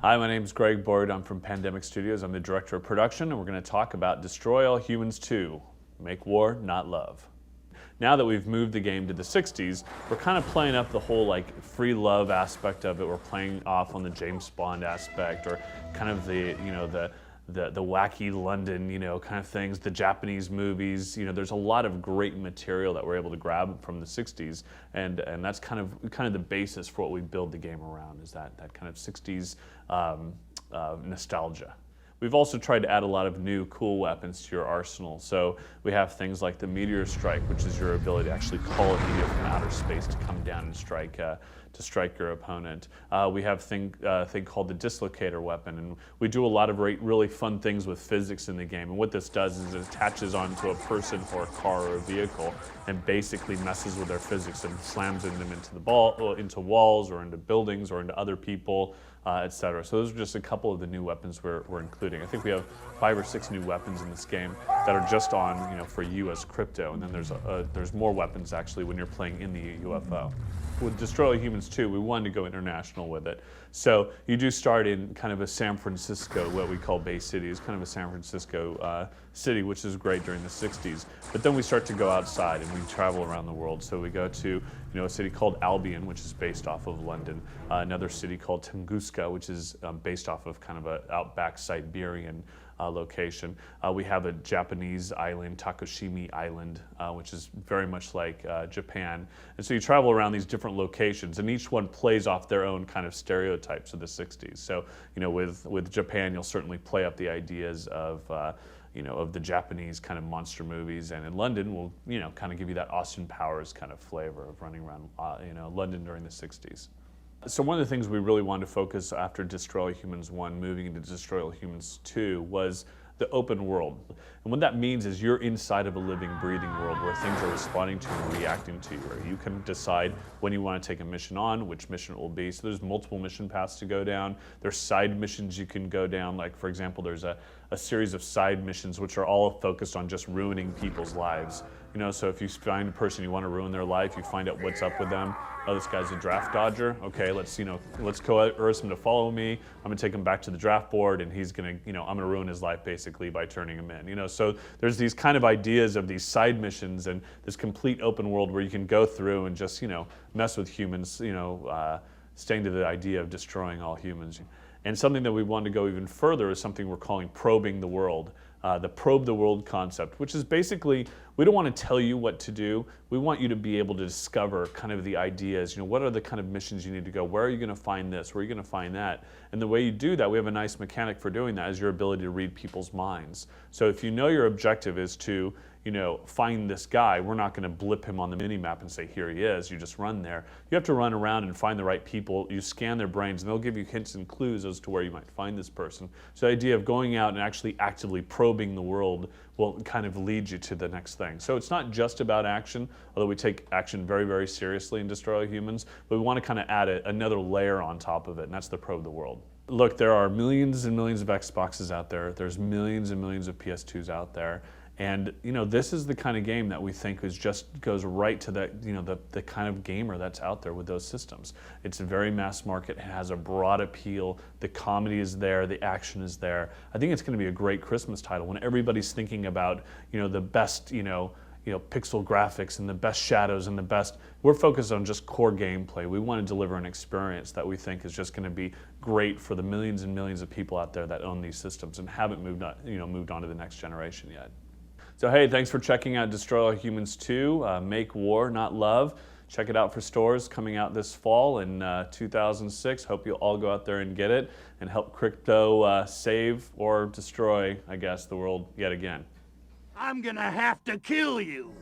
Hi, my name is Greg Borrud. I'm from Pandemic Studios. I'm the director of production, and we're going to talk about Destroy All Humans 2, Make War, Not Love. Now that we've moved the game to the 60s, we're kind of playing up the whole free love aspect of it. We're playing off on the James Bond aspect, or kind of the wacky London, kind of things, the Japanese movies. There's a lot of great material that we're able to grab from the 60s, and that's kind of the basis for what we build the game around, is that kind of 60s nostalgia. We've also tried to add a lot of new cool weapons to your arsenal. So we have things like the Meteor Strike, which is your ability to actually call a meteor from outer space to come down and strike your opponent. We have a thing called the Dislocator weapon, and we do a lot of really fun things with physics in the game. And what this does is it attaches onto a person or a car or a vehicle and basically messes with their physics and slams them into walls or into buildings or into other people, etc. So those are just a couple of the new weapons we're including. I think we have 5 or 6 new weapons in this game that are just on, for you as crypto, and then there's more weapons actually when you're playing in the UFO. With Destroy All Humans 2, we wanted to go international with it. So you do start in kind of a San Francisco, what we call Bay City. It's kind of a San Francisco city, which is great during the 60s. But then we start to go outside and we travel around the world. So we go to a city called Albion, which is based off of London. Another city called Tunguska, which is based off of kind of an outback Siberian location. We have a Japanese island, Takoshimi Island, which is very much like Japan. And so you travel around these different locations, and each one plays off their own kind of stereotypes of the 60s. So, with Japan, you'll certainly play up the ideas of the Japanese kind of monster movies, and in London, we'll, kind of give you that Austin Powers kind of flavor of running around, London during the 60s. So one of the things we really wanted to focus after Destroy All Humans 1, moving into Destroy All Humans 2, was the open world. And what that means is you're inside of a living, breathing world where things are responding to and reacting to you, where you can decide when you want to take a mission on, which mission it will be. So there's multiple mission paths to go down. There's side missions you can go down. Like, for example, there's a series of side missions which are all focused on just ruining people's lives. So if you find a person you want to ruin their life, you find out what's up with them. Oh, this guy's a draft dodger. Okay, let's coerce him to follow me. I'm gonna take him back to the draft board, and he's gonna, I'm gonna ruin his life basically by turning him in. So there's these kind of ideas of these side missions and this complete open world where you can go through and just, mess with humans, staying to the idea of destroying all humans. And something that we want to go even further is something we're calling probing the world. The probe the world concept, which is basically, we don't want to tell you what to do. We want you to be able to discover kind of the ideas, what are the kind of missions you need to go, where are you going to find this, where are you going to find that? And the way you do that, we have a nice mechanic for doing that, is your ability to read people's minds. So if you know your objective is to, find this guy, we're not going to blip him on the mini-map and say, here he is. You just run there. You have to run around and find the right people. You scan their brains, and they'll give you hints and clues as to where you might find this person. So the idea of going out and actually actively probing the world will kind of lead you to the next thing. So it's not just about action, although we take action very, very seriously in Destroy All Humans, but we want to kind of add another layer on top of it, and that's the probe the world. Look, there are millions and millions of Xboxes out there. There's millions and millions of PS2s out there. And this is the kind of game that we think goes right to the kind of gamer that's out there with those systems. It's a very mass market. It has a broad appeal. The comedy is there. The action is there. I think it's going to be a great Christmas title when everybody's thinking about the best pixel graphics and the best shadows and the best. We're focused on just core gameplay. We want to deliver an experience that we think is just going to be great for the millions and millions of people out there that own these systems and haven't moved on to the next generation yet. So hey, thanks for checking out Destroy All Humans 2, Make War, Not Love. Check it out for stores coming out this fall in 2006. Hope you'll all go out there and get it and help crypto save or destroy, I guess, the world yet again. I'm gonna have to kill you.